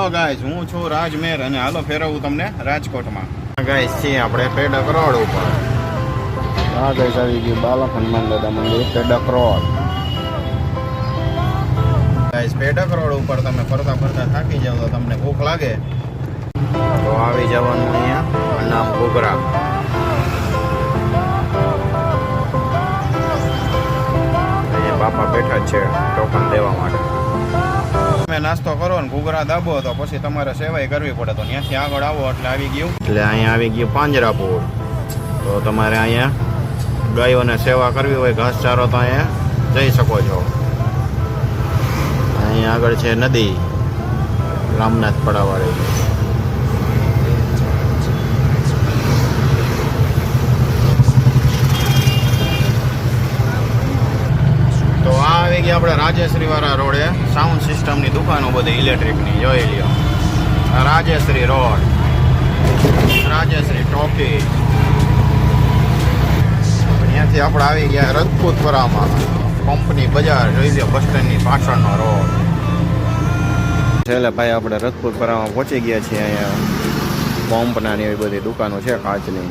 Hello guys, હું છું રાજમેર અને હાલો ફેરવું તમને રાજકોટમાં. ગાઈઝ છીએ આપણે પેડક રોડ ઉપર. હા ગાઈઝ, આવી ગયું બાલક હનુમાન દાદા મંદિર Pedak road. Guys Pedak road ઉપર તમે ફરતા ફરતા થાકી જાવ તો તમને ભૂખ લાગે તો આવી જવાનું અહીંયા નામ ઘૂઘરા. અહીંયા બાપા બેઠા જ છે ટોકન દેવા માટે. તમે નાસ્તો કરો ને ઘૂઘરા દાબો તો પછી તમારે સેવાય કરવી પડે, તો ત્યાંથી આગળ આવો એટલે આવી ગયું, એટલે અહીંયા આવી ગયું પાંજરાપોળ. તો તમારે અહીંયા ગાયોને સેવા કરવી હોય, ઘાસચારો તો અહીંયા જઈ શકો છો. અહીંયા આગળ છે નદી રામનાથ પડાવાળી. તો આ આવી ગયા આપણે રાજેશ્રી વાળા રોડે. સાઉન્ડ સિસ્ટમની દુકાનો બધી ઇલેક્ટ્રિકની જોઈ લ્યો. Rajeshree road, Rajeshree talkie. ત્યાંથી આપણે આવી ગયા રજપૂતપરામાં કંપની બજાર. જોઈ લો બસ સ્ટેન્ડની પાછળનો રોડ. છેલ્લે ભાઈ આપણે રજપૂતપરામાં પહોંચી ગયા છીએ. અહીંયા પંપના ને એવી બધી દુકાનો છે કાચની.